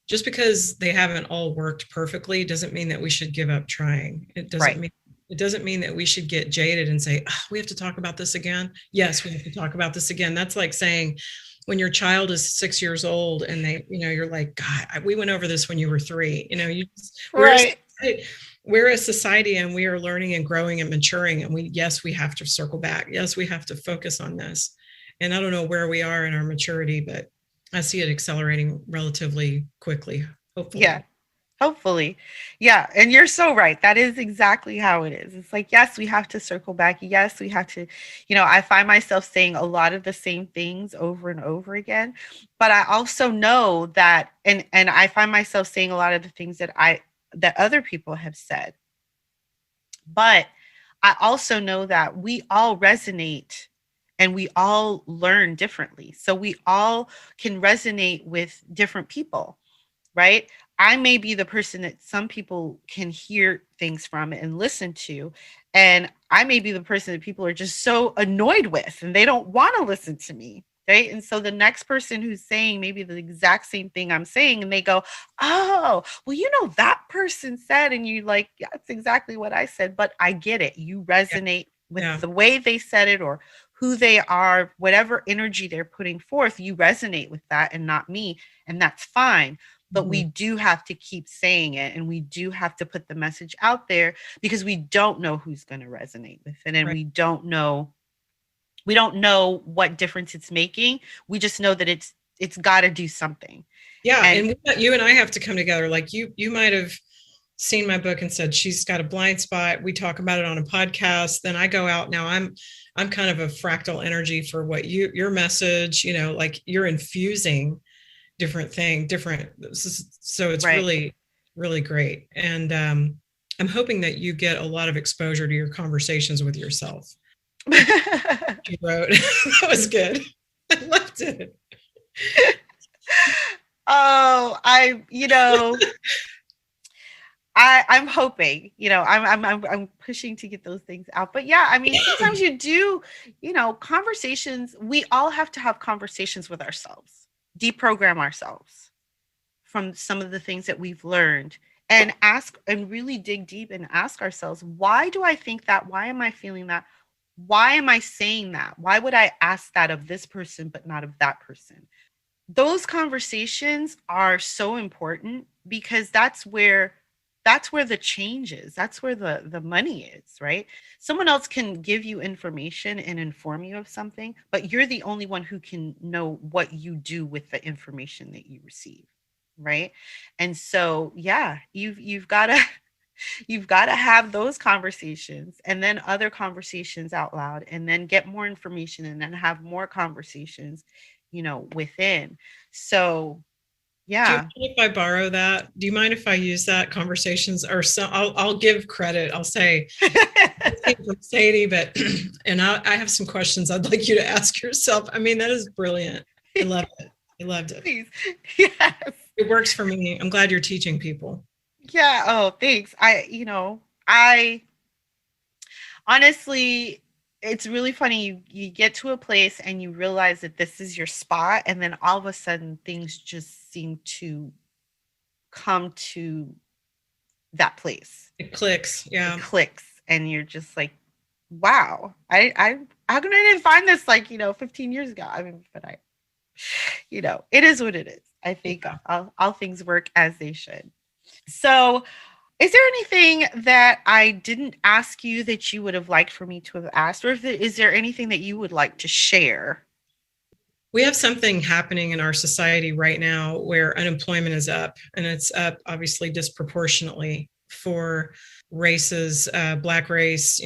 just because they haven't all worked perfectly doesn't mean that we should give up trying. Right. It doesn't mean that we should get jaded and say, oh, we have to talk about this again. Yes, we have to talk about this again. That's like saying when your child is 6 years old and you're like, God, we went over this when you were 3. Right. We're a society and we are learning and growing and maturing. And we have to circle back. Yes, we have to focus on this. And I don't know where we are in our maturity, but I see it accelerating relatively quickly, Yeah. hopefully. Hopefully. Yeah. And you're so right. That is exactly how it is. It's like, yes, we have to circle back. Yes, we have to, I find myself saying a lot of the same things over and over again. But I also know that, and I find myself saying a lot of the things that other people have said. But I also know that we all resonate and we all learn differently. So we all can resonate with different people, right? I may be the person that some people can hear things from and listen to. And I may be the person that people are just so annoyed with and they don't want to listen to me. Right. And so the next person who's saying maybe the exact same thing I'm saying, and they go, oh, well, that person said, and you like, yeah, that's exactly what I said, but I get it. You Yeah. resonate with Yeah. the way they said it or who they are, whatever energy they're putting forth, you resonate with that and not me. And that's fine, but we Mhm. do have to keep saying it and we do have to put the message out there because we don't know who's going to resonate with it and Right. we don't know what difference it's making. We just know that it's got to do something. Yeah. And And you and I have to come together. Like you might have seen my book and said she's got a blind spot. We talk about it on a podcast. Then I go out. Now I'm kind of a fractal energy for what your message, like you're infusing different. So it's right. really, really great. And I'm hoping that you get a lot of exposure to your conversations with yourself. You wrote that was good. I loved it. Oh, I'm hoping, I'm pushing to get those things out. But yeah, I mean, sometimes you do, conversations, we all have to have conversations with ourselves, deprogram ourselves from some of the things that we've learned and ask and really dig deep and ask ourselves, why do I think that? Why am I feeling that? Why am I saying that? Why would I ask that of this person but not of that person? Those conversations are so important because that's where the change is. That's where the money is, right? Someone else can give you information and inform you of something, but you're the only one who can know what you do with the information that you receive, right? And so, yeah, you've got to you've got to have those conversations and then other conversations out loud and then get more information and then have more conversations, within. So, Do you yeah. mind if I borrow that? Do you mind if I use that conversations or so I'll give credit. I'll say it came from Sadie, but and I have some questions I'd like you to ask yourself. I mean, that is brilliant. I love it. I loved it. Please. Yes. It works for me. I'm glad you're teaching people. Yeah. Oh, thanks. I honestly, it's really funny. You get to a place and you realize that this is your spot, and then all of a sudden things just seem to come to that place. It clicks. It Yeah. clicks, and you're just like, wow, I how come I didn't find this like 15 years ago? I mean, but it is what it is. I think Yeah. all things work as they should. So, is there anything that I didn't ask you that you would have liked for me to have asked, or is there anything that you would like to share? We have something happening in our society right now where unemployment is up, and it's up obviously disproportionately for races, Black race,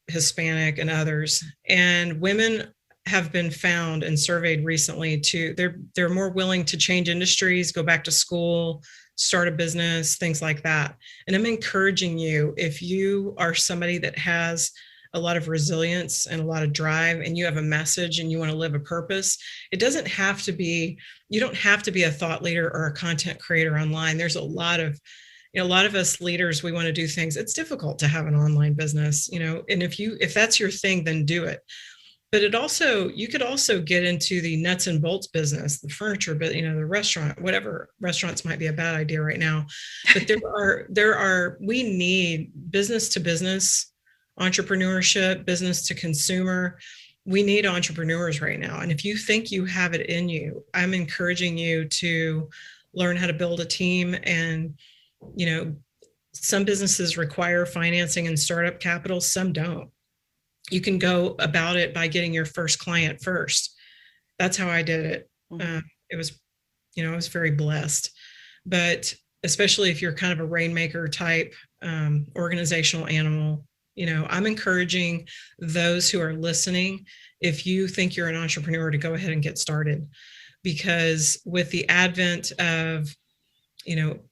Hispanic and others. And women have been found and surveyed recently to they're more willing to change industries, go back to school, start a business, things like that. And I'm encouraging you, if you are somebody that has a lot of resilience and a lot of drive and you have a message and you want to live a purpose, it doesn't have to be, you don't have to be a thought leader or a content creator online. There's a lot of us leaders, we want to do things. It's difficult to have an online business, and if that's your thing, then do it. But you could also get into the nuts and bolts business, the furniture, but the restaurant, whatever. Restaurants might be a bad idea right now, but we need business to business entrepreneurship, business to consumer. We need entrepreneurs right now. And if you think you have it in you, I'm encouraging you to learn how to build a team. And, some businesses require financing and startup capital, some don't. you can go about it by getting your first client first. That's how I did it. Mm-hmm. It was, I was very blessed. But especially if you're kind of a rainmaker type organizational animal, I'm encouraging those who are listening, if you think you're an entrepreneur, to go ahead and get started. Because with the advent of,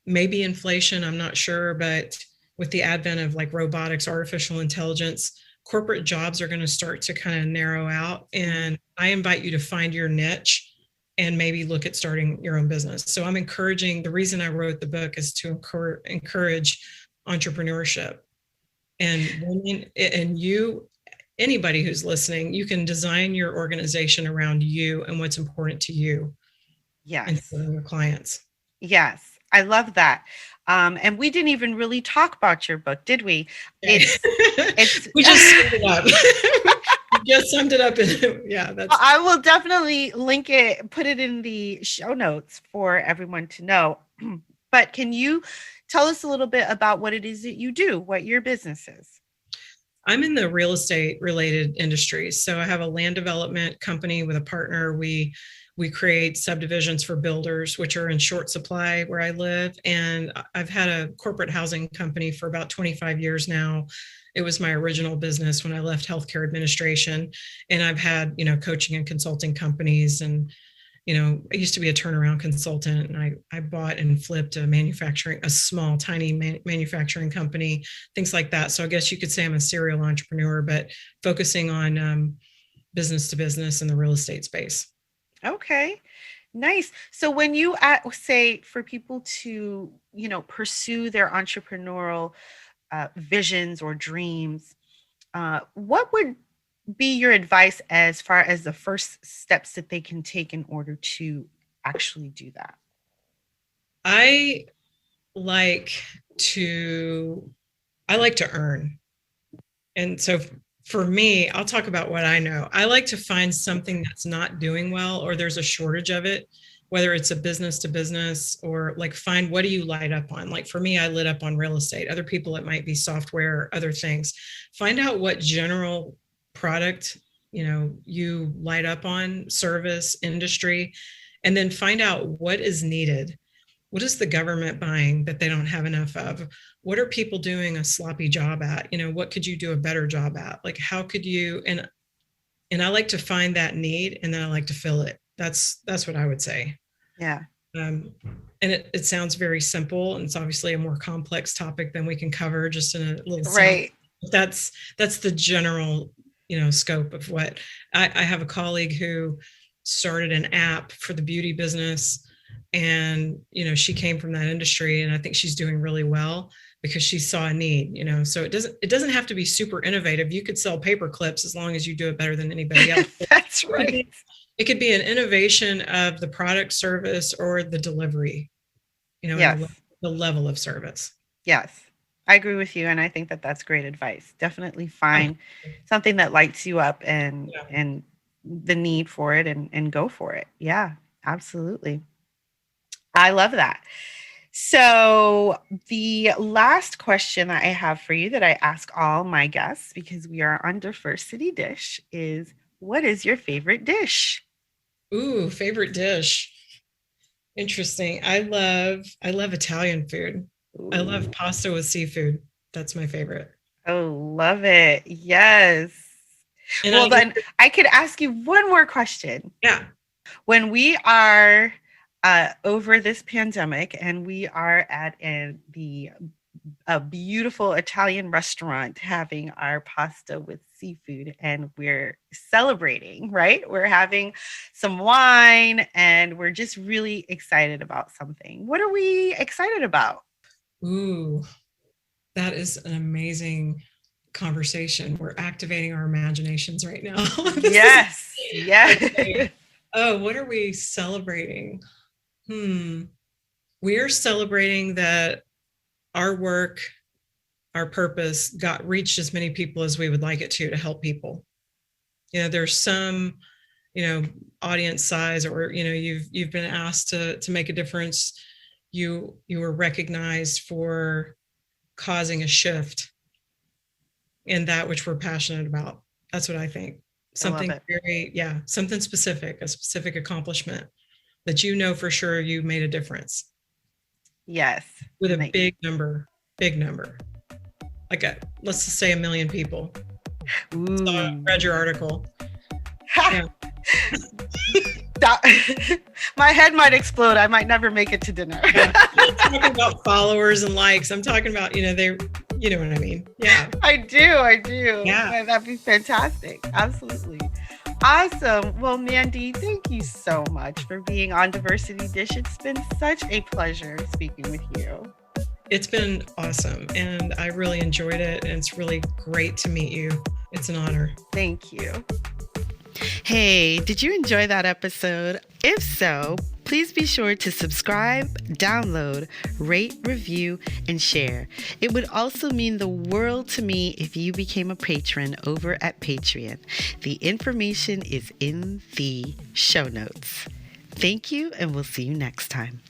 maybe inflation, I'm not sure, but with the advent of like robotics, artificial intelligence, corporate jobs are going to start to kind of narrow out. And I invite you to find your niche and maybe look at starting your own business. So I'm encouraging, the reason I wrote the book is to encourage entrepreneurship. And women, and you, anybody who's listening, you can design your organization around you and what's important to you and Yes. your clients. Yes. I love that. And we didn't even really talk about your book, did we? Okay. It's We just summed it up. We just summed it up. Yeah, that's. I will definitely link it, put it in the show notes for everyone to know. But can you tell us a little bit about what it is that you do, what your business is? I'm in the real estate related industries. So I have a land development company with a partner. We create subdivisions for builders, which are in short supply where I live. And I've had a corporate housing company for about 25 years now. It was my original business when I left healthcare administration. And I've had, coaching and consulting companies. And I used to be a turnaround consultant, and I bought and flipped a small, tiny manufacturing company, things like that. So I guess you could say I'm a serial entrepreneur, but focusing on business to business in the real estate space. Okay. Nice. So when you say for people to, pursue their entrepreneurial visions or dreams, what would be your advice as far as the first steps that they can take in order to actually do that? I like to earn. And so for me, I'll talk about what I know. I like to find something that's not doing well, or there's a shortage of it, whether it's a business to business, or like find, what do you light up on? Like for me, I lit up on real estate. Other people, it might be software, other things. Find out what general product, you light up on, service, industry, and then find out what is needed. What is the government buying that they don't have enough of? What are people doing a sloppy job at? What could you do a better job at? Like, how could you, and I like to find that need, and then I like to fill it. That's what I would say. Yeah. And it sounds very simple, and it's obviously a more complex topic than we can cover just in a little Right. That's the general, scope of what I have a colleague who started an app for the beauty business, and she came from that industry, and I think she's doing really well because she saw a need. So it doesn't have to be super innovative. You could sell paper clips as long as you do it better than anybody else. That's right. It could be an innovation of the product, service, or the delivery, Yes. the level of service. Yes. I agree with you, and I think that that's great advice. Definitely find something that lights you up and the need for it, and go for it. Yeah, absolutely. I love that. So the last question that I have for you, that I ask all my guests, because we are on Diversity Dish, is, what is your favorite dish? Ooh, favorite dish. Interesting. I love Italian food. Ooh. I love pasta with seafood. That's my favorite. Oh, love it. Yes. And well, then I could ask you one more question. Yeah. When we are over this pandemic and we are at a beautiful Italian restaurant having our pasta with seafood, and we're celebrating, right? We're having some wine and we're just really excited about something. What are we excited about? Ooh, that is an amazing conversation. We're activating our imaginations right now. Yes. Yes. Okay. Oh, what are we celebrating? We're celebrating that our work, our purpose reached as many people as we would like it to help people. There's some, audience size, or, you've been asked to make a difference. You were recognized for causing a shift in that which we're passionate about. That's what I think. I love Something it. very, yeah, something specific, a specific accomplishment that you know for sure you made a difference Yes. with a big number. Like let's just say 1 million people. So I Ooh. read your article. Yeah. My head might explode. I might never make it to dinner. Yeah. I'm not talking about followers and likes. I'm talking about, you know what I mean? Yeah. I do. Yeah. That'd be fantastic. Absolutely. Awesome. Well, Mandy, thank you so much for being on Diversity Dish. It's been such a pleasure speaking with you. It's been awesome, and I really enjoyed it, and it's really great to meet you. It's an honor. Thank you. Hey, did you enjoy that episode? If so, please be sure to subscribe, download, rate, review, and share. It would also mean the world to me if you became a patron over at Patreon. The information is in the show notes. Thank you, and we'll see you next time.